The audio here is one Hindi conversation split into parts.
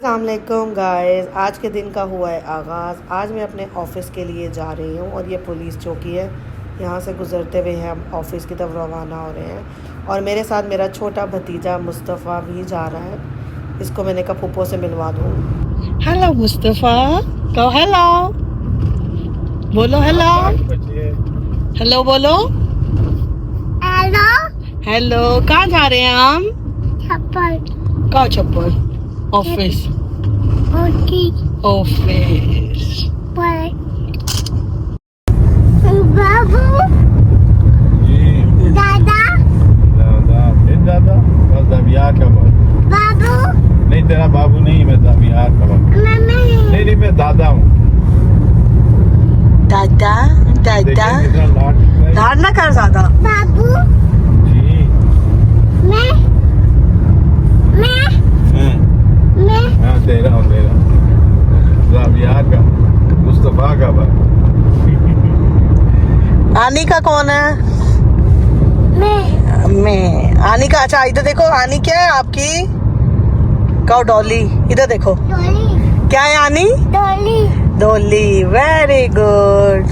अस्सलामुअलैकुम गाइस, आज के दिन का हुआ है आगाज़। आज मैं अपने ऑफ़िस के लिए जा रही हूँ और ये पुलिस चौकी है। यहाँ से गुज़रते हुए हम ऑफ़िस की तरफ रवाना हो रहे हैं और मेरे साथ मेरा छोटा भतीजा मुस्तफ़ा भी जा रहा है। इसको मैंने कहा फूफो से मिलवा दूँ। हेलो मुस्तफ़ा, कहो हेलो, बोलो हेलो, हेलो बोलो, हेलो हेलो। कहाँ जा रहे हैं हम? छप्पर कहाँ छप्पर? ऑफिस, होती ऑफिस। पर बाबू जी दादा दादा फिर दादा बस दबियार का बाबू बाबू नहीं तेरा बाबू नहीं मैं दबियार का बाबू मम्मी नहीं मैं दादा हूँ दादा दादा देखिए कितना लाड है। लाड ना कर ज्यादा। बाबू जी मैं हाँ हाँ तेरा दबियार का मुस्तफा का बाबू आनी का कौन है? मैं आनी का। अच्छा इधर देखो, आनी क्या है आपकी? कहो डॉली। इधर देखो डोली क्या है आनी? डोली डॉली, वेरी गुड।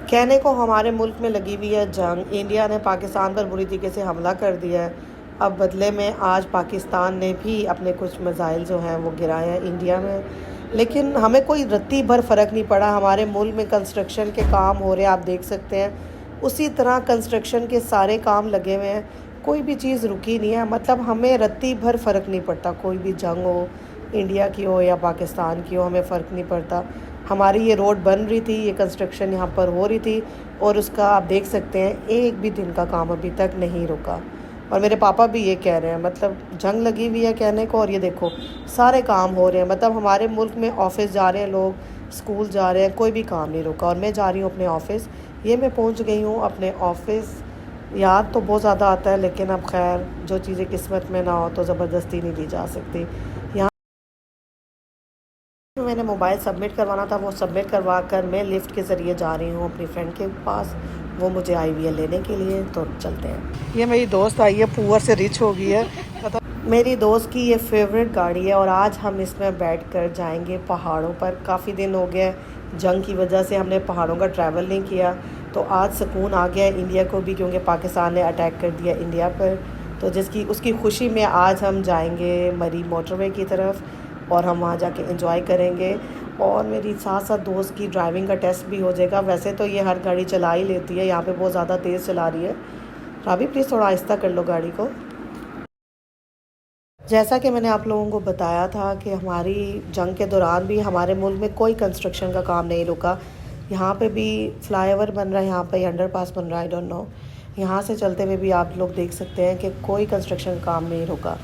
कहने को हमारे मुल्क में लगी हुई है जंग। इंडिया ने पाकिस्तान पर बुरी तरीके से हमला कर दिया है। अब बदले में आज पाकिस्तान ने भी अपने कुछ मिसाइल जो हैं वो गिराए हैं इंडिया में, लेकिन हमें कोई रत्ती भर फ़र्क नहीं पड़ा। हमारे मुल्क में कंस्ट्रक्शन के काम हो रहे हैं, आप देख सकते हैं। उसी तरह कंस्ट्रक्शन के सारे काम लगे हुए हैं, कोई भी चीज़ रुकी नहीं है। मतलब हमें रत्ती भर फ़र्क नहीं पड़ता, कोई भी जंग हो, इंडिया की हो या पाकिस्तान की हो, हमें फ़र्क नहीं पड़ता। हमारी ये रोड बन रही थी, ये कंस्ट्रक्शन यहाँ पर हो रही थी और उसका आप देख सकते हैं एक भी दिन का काम अभी तक नहीं रुका। और मेरे पापा भी ये कह रहे हैं, मतलब जंग लगी हुई है कहने को, और ये देखो सारे काम हो रहे हैं। मतलब हमारे मुल्क में ऑफ़िस जा रहे हैं लोग, स्कूल जा रहे हैं, कोई भी काम नहीं रुका। और मैं जा रही हूँ अपने ऑफ़िस। ये मैं पहुँच गई हूँ अपने ऑफ़िस। याद तो बहुत ज़्यादा आता है, लेकिन अब खैर जो चीज़ें किस्मत में ना हो तो ज़बरदस्ती नहीं दी जा सकती। यहाँ मैंने मोबाइल सबमिट करवाना था, वो सबमिट करवा कर मैं लिफ़्ट के ज़रिए जा रही हूँ अपनी फ्रेंड के पास। वो मुझे आई हुई है लेने के लिए, तो चलते हैं। ये मेरी दोस्त आई है, पुअर से रिच हो गई है। मेरी दोस्त की ये फेवरेट गाड़ी है और आज हम इसमें बैठकर जाएंगे पहाड़ों पर। काफ़ी दिन हो गए जंग की वजह से हमने पहाड़ों का ट्रैवल नहीं किया, तो आज सुकून आ गया इंडिया को भी, क्योंकि पाकिस्तान ने अटैक कर दिया इंडिया पर। तो जिसकी उसकी खुशी में आज हम जाएंगे मरी मोटरवे की तरफ और हम वहाँ जाके एंजॉय करेंगे। और मेरी साथ साथ दोस्त की ड्राइविंग का टेस्ट भी हो जाएगा। वैसे तो ये हर गाड़ी चला ही लेती है, यहाँ पे बहुत ज़्यादा तेज़ चला रही है। राबी प्लीज़ थोड़ा आहिस्ता कर लो गाड़ी को। जैसा कि मैंने आप लोगों को बताया था कि हमारी जंग के दौरान भी हमारे मुल्क में कोई कंस्ट्रक्शन का काम नहीं रुका। यहाँ पे भी फ्लाईओवर बन रहा है, यहाँ पे अंडरपास बन रहा है, आई डोंट नो। यहाँ से चलते हुए भी आप लोग देख सकते हैं कि कोई कंस्ट्रक्शन काम नहीं रुका।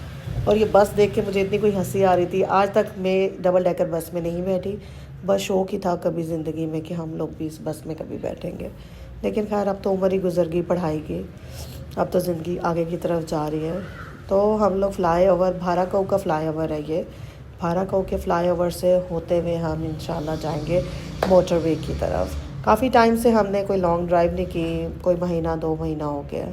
और ये बस देख के मुझे इतनी कोई हंसी आ रही थी। आज तक मैं डबल डेकर बस में नहीं बैठी, बस शौक ही था कभी ज़िंदगी में कि हम लोग भी इस बस में कभी बैठेंगे। लेकिन खैर अब तो उम्र ही गुजर गई पढ़ाई की, अब तो ज़िंदगी आगे की तरफ जा रही है। तो हम लोग फ्लाईओवर, भाराकाऊ का फ्लाईओवर है ये, भाराकाऊ के फ्लाईओवर से होते हुए हम इंशाल्लाह जाएंगे मोटरवे की तरफ। काफ़ी टाइम से हमने कोई लॉन्ग ड्राइव नहीं की, कोई महीना 2 महीना हो गया।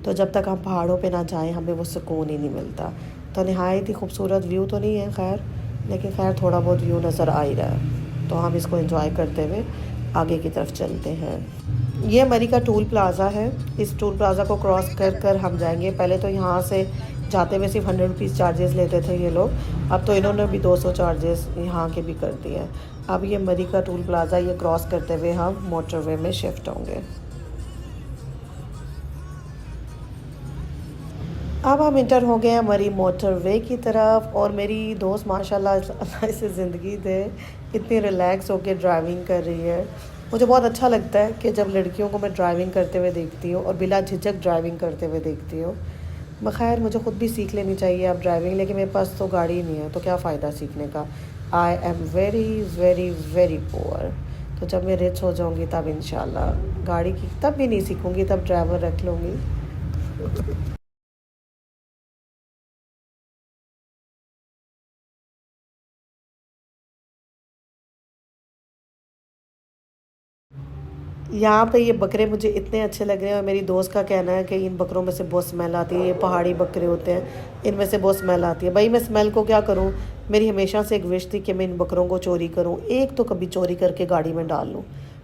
तो जब तक हम पहाड़ों पे ना जाएं हमें वो सुकून ही नहीं मिलता। तो नहायत ही खूबसूरत व्यू तो नहीं है खैर, लेकिन खैर थोड़ा बहुत व्यू नज़र आ ही रहा है, तो हम इसको एंजॉय करते हुए आगे की तरफ चलते हैं। ये मरी का टूल प्लाज़ा है। इस टूल प्लाज़ा को क्रॉस कर कर हम जाएंगे। पहले तो यहाँ से जाते हुए सिर्फ 100 रुपीज़ चार्जेस लेते थे ये लोग, अब तो इन्होंने भी 200 चार्जेस यहाँ के भी कर दिए हैं। अब ये मरी का टूल प्लाज़ा, ये क्रॉस करते हुए हम मोटरवे में शिफ्ट होंगे। अब हम इंटर हो गए हैं मरी मोटरवे की तरफ और मेरी दोस्त माशाल्लाह अल्लाह इसे ज़िंदगी दे, इतनी रिलैक्स होकर ड्राइविंग कर रही है। मुझे बहुत अच्छा लगता है कि जब लड़कियों को मैं ड्राइविंग करते हुए देखती हूँ और बिला झिझक ड्राइविंग करते हुए देखती हूँ। खैर मुझे ख़ुद भी सीख लेनी चाहिए अब ड्राइविंग, लेकिन मेरे पास तो गाड़ी नहीं है, तो क्या फ़ायदा सीखने का। I am very very very poor. तो जब मैं रिच हो जाऊँगी तब इंशाल्लाह गाड़ी की तब भी नहीं सीखूँगी, तब ड्राइवर रख लूँगी। यहाँ पे ये बकरे मुझे इतने अच्छे लग रहे हैं और मेरी दोस्त का कहना है कि इन बकरों में से बहुत स्मेल आती है। ये पहाड़ी बकरे होते हैं, इनमें से बहुत स्मेल आती है। भाई मैं स्मेल को क्या करूँ, मेरी हमेशा से एक विश थी कि मैं इन बकरों को चोरी करूँ, एक तो कभी चोरी करके गाड़ी में डाल लूँ,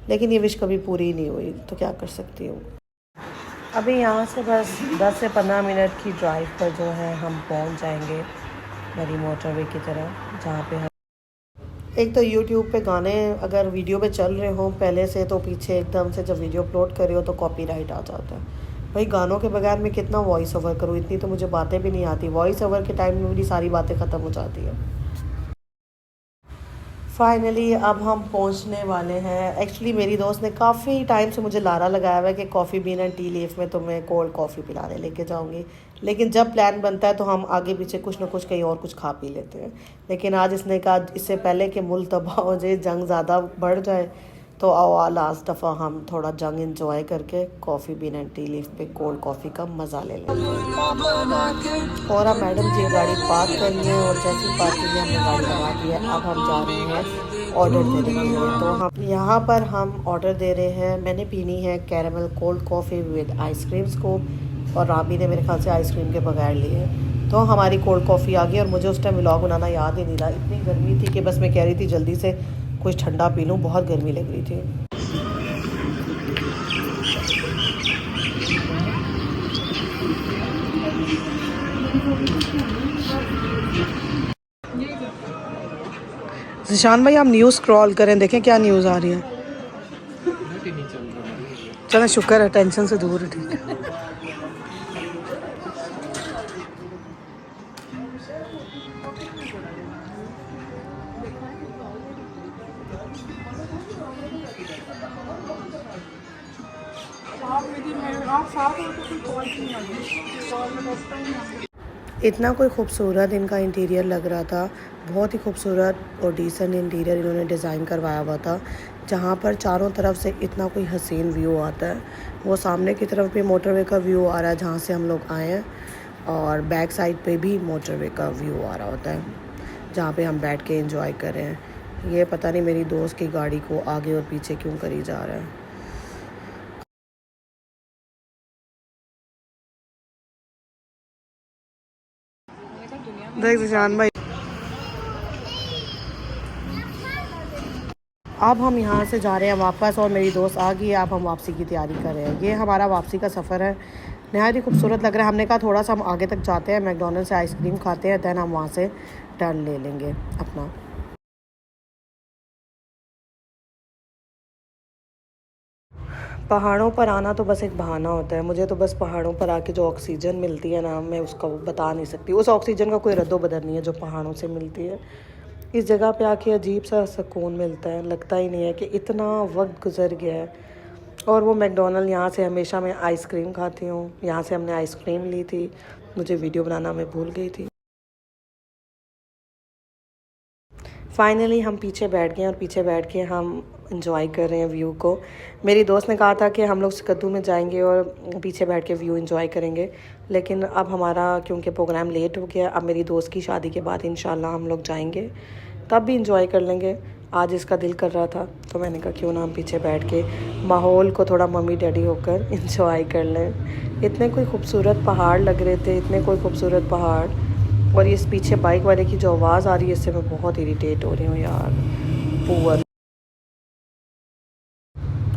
लेकिन ये विश कभी पूरी नहीं हुई, तो क्या कर सकती हूँ। अभी यहाँ से बस 10 से 15 मिनट की ड्राइव पर जो है हम पहुँच जाएंगे मेरी मोटरवे की तरफ, जहाँ पे एक तो यूट्यूब पे गाने अगर वीडियो पे चल रहे हों पहले से, तो पीछे एकदम से जब वीडियो अपलोड करे हो तो कॉपीराइट आ जाता है। भाई गानों के बगैर मैं कितना वॉइस ओवर करूँ, इतनी तो मुझे बातें भी नहीं आती। वॉइस ओवर के टाइम में मेरी सारी बातें ख़त्म हो जाती है। फाइनली अब हम पहुंचने वाले हैं। एक्चुअली मेरी दोस्त ने काफ़ी टाइम से मुझे लारा लगाया हुआ है कि coffee been and T leaf में तो मैं कोल्ड कॉफ़ी पिलाने लेके जाऊंगी, लेकिन जब प्लान बनता है तो हम आगे पीछे कुछ ना कुछ कहीं और कुछ खा पी लेते हैं। लेकिन आज इसने कहा इससे पहले कि मुल्क तबाह हो जाए, जंग ज़्यादा बढ़ जाए, तो आओ लास्ट दफ़ा हम थोड़ा जंग इंजॉय करके coffee been and T leaf पे कोल्ड कॉफ़ी का मज़ा ले लें। और अब मैडम जी गाड़ी पार्क करी है और जैसी पार्किंग में हमने गाड़ी लगा दी है, अब हम जा रहे हैं ऑर्डर देने के लिए। तो हम यहाँ पर हम ऑर्डर दे रहे हैं। मैंने पीनी है caramel cold coffee with ice cream scoop, और राबी ने मेरे ख्याल से आइसक्रीम के बगैर ली है। तो हमारी कोल्ड कॉफ़ी आ गई और मुझे उस टाइम व्लॉग बनाना याद ही नहीं रहा, इतनी गर्मी थी कि बस मैं कह रही थी जल्दी से कुछ ठंडा पी लूँ, बहुत गर्मी लग रही थी। जिशान भाई आप न्यूज़ स्क्रॉल करें, देखें क्या न्यूज़ आ रही है। चलो शुक्र है, टेंशन से दूर है, ठीक है। इतना कोई खूबसूरत इनका इंटीरियर लग रहा था, बहुत ही खूबसूरत और डिसेंट इंटीरियर इन्होंने डिज़ाइन करवाया हुआ था, जहाँ पर चारों तरफ से इतना कोई हसीन व्यू आता है। वो सामने की तरफ भी मोटरवे का व्यू आ रहा है जहाँ से हम लोग आए हैं, और बैक साइड पे भी मोटरवे का व्यू आ रहा होता है जहाँ पे हम बैठ के एंजॉय कर रहे हैं। ये पता नहीं मेरी दोस्त की गाड़ी को आगे और पीछे क्यों करी जा रहा है। देख जिशान भाई, अब हम यहाँ से जा रहे हैं वापस और मेरी दोस्त आ गई है। अब हम वापसी की तैयारी कर रहे हैं। ये हमारा वापसी का सफ़र है, नहायत ही खूबसूरत लग रहा है। हमने कहा थोड़ा सा हम आगे तक जाते हैं, मैकडोनल्ड से आइसक्रीम खाते हैं, दैन हम वहाँ से टर्न ले लेंगे अपना। पहाड़ों पर आना तो बस एक बहाना होता है। मुझे तो बस पहाड़ों पर आके जो ऑक्सीजन मिलती है ना, मैं उसका बता नहीं सकती। उस ऑक्सीजन का कोई रद्दो-बदल नहीं है जो पहाड़ों से मिलती है। इस जगह पे आके अजीब सा सुकून मिलता है, लगता ही नहीं है कि इतना वक्त गुजर गया है। और वो मैकडोनल्ड, यहाँ से हमेशा मैं आइसक्रीम खाती हूँ, यहाँ से हमने आइसक्रीम ली थी। मुझे वीडियो बनाना मैं भूल गई थी। फाइनली हम पीछे बैठ गए और पीछे बैठ के हम इंजॉय कर रहे हैं व्यू को। मेरी दोस्त ने कहा था कि हम लोग सिकद्दू में जाएंगे और पीछे बैठ के व्यू इंजॉय करेंगे, लेकिन अब हमारा क्योंकि प्रोग्राम लेट हो गया, अब मेरी दोस्त की शादी के बाद इंशाल्लाह हम लोग जाएंगे, तब भी इंजॉय कर लेंगे। आज इसका दिल कर रहा था तो मैंने कहा क्यों ना हम पीछे बैठ के माहौल को थोड़ा मम्मी डैडी होकर इंजॉय कर लें। इतने कोई खूबसूरत पहाड़ लग रहे थे, इतने कोई खूबसूरत पहाड़। और ये पीछे बाइक वाले की जो आवाज़ आ रही है, इससे मैं बहुत इरिटेट हो रही हूँ यार, पुअर।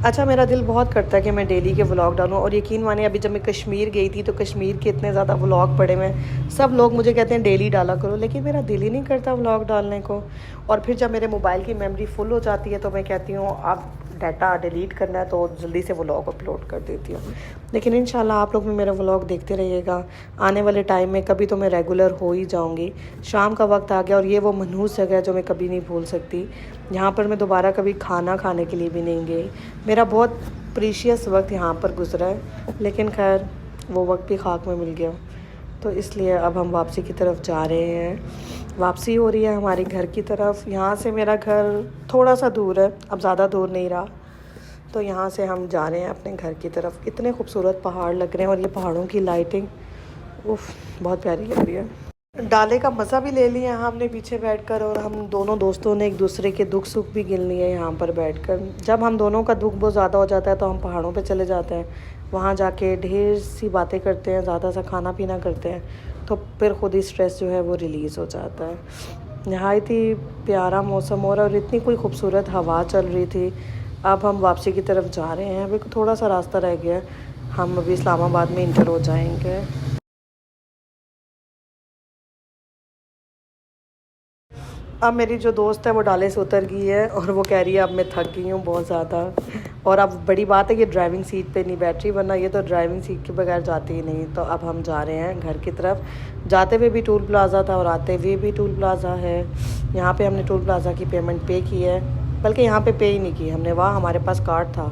अच्छा, मेरा दिल बहुत करता है कि मैं डेली के व्लॉग डालूं, और यकीन माने अभी जब मैं कश्मीर गई थी तो कश्मीर के इतने ज़्यादा व्लॉग पड़े हुए, सब लोग मुझे कहते हैं डेली डाला करो, लेकिन मेरा दिल ही नहीं करता व्लॉग डालने को। और फिर जब मेरे मोबाइल की मेमोरी फुल हो जाती है तो मैं कहती हूँ अब डाटा डिलीट करना है, तो जल्दी से व्लॉग अपलोड कर देती हूँ। लेकिन इंशाल्लाह आप लोग भी मेरा व्लॉग देखते रहिएगा। आने वाले टाइम में कभी तो मैं रेगुलर हो ही जाऊँगी। शाम का वक्त आ गया और ये वो मनहूस जगह है जो मैं कभी नहीं भूल सकती। यहाँ पर मैं दोबारा कभी खाना खाने के लिए भी नहीं गई। मेरा बहुत प्रीशियस वक्त यहाँ पर गुजरा है, लेकिन खैर वो वक्त भी खाक में मिल गया। तो इसलिए अब हम वापसी की तरफ जा रहे हैं। वापसी हो रही है हमारे घर की तरफ। यहाँ से मेरा घर थोड़ा सा दूर है, अब ज़्यादा दूर नहीं रहा, तो यहाँ से हम जा रहे हैं अपने घर की तरफ। इतने खूबसूरत पहाड़ लग रहे हैं और ये पहाड़ों की लाइटिंग उफ बहुत प्यारी लग रही है। डाले का मज़ा भी ले लिया हमने पीछे बैठकर, और हम दोनों दोस्तों ने एक दूसरे के दुख सुख भी गिन लिए यहाँ पर बैठकर। जब हम दोनों का दुख बहुत ज़्यादा हो जाता है तो हम पहाड़ों पे चले जाते हैं, वहाँ जाके ढेर सी बातें करते हैं, ज़्यादा सा खाना पीना करते हैं, तो फिर खुद ही स्ट्रेस जो है वो रिलीज़ हो जाता है। नहायत ही प्यारा मौसम हो रहा है और इतनी कोई खूबसूरत हवा चल रही थी। अब हम वापसी की तरफ जा रहे हैं, अभी थोड़ा सा रास्ता रह गया है, हम अभी इस्लामाबाद में इंटर हो जाएंगे। अब मेरी जो दोस्त है वो डाले से उतर गई है और वो कह रही है अब मैं थक गई हूँ बहुत ज़्यादा। और अब बड़ी बात है कि ड्राइविंग सीट पे नहीं बैठ रही, वरना ये तो ड्राइविंग सीट के बगैर जाती ही नहीं। तो अब हम जा रहे हैं घर की तरफ। जाते हुए भी टोल प्लाज़ा था और आते हुए भी टोल प्लाज़ा है। यहाँ पे हमने टोल प्लाज़ा की पेमेंट पे की है, बल्कि यहाँ पे ही नहीं की हमने, वहाँ हमारे पास कार्ड था।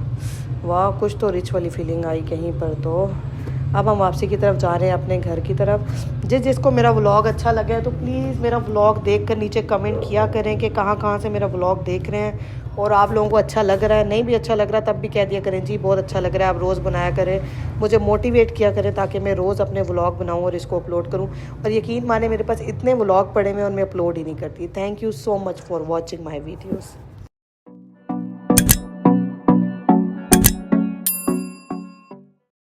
वाह, कुछ तो रिच वाली फीलिंग आई कहीं पर। तो अब हम वापसी की तरफ जा रहे हैं अपने घर की तरफ। जिसको मेरा व्लॉग अच्छा लगा है तो प्लीज़ मेरा व्लॉग देखकर नीचे कमेंट किया करें कि कहाँ से मेरा व्लॉग देख रहे हैं, और आप लोगों को अच्छा लग रहा है, नहीं भी अच्छा लग रहा तब भी कह दिया करें जी बहुत अच्छा लग रहा है, आप रोज़ बनाया करें, मुझे मोटिवेट किया करें ताकि मैं रोज़ अपने व्लॉग बनाऊँ और इसको अपलोड करूँ। और यकीन माने मेरे पास इतने व्लॉग पड़े हुए और मैं अपलोड ही नहीं करती। Thank you so much for watching my videos.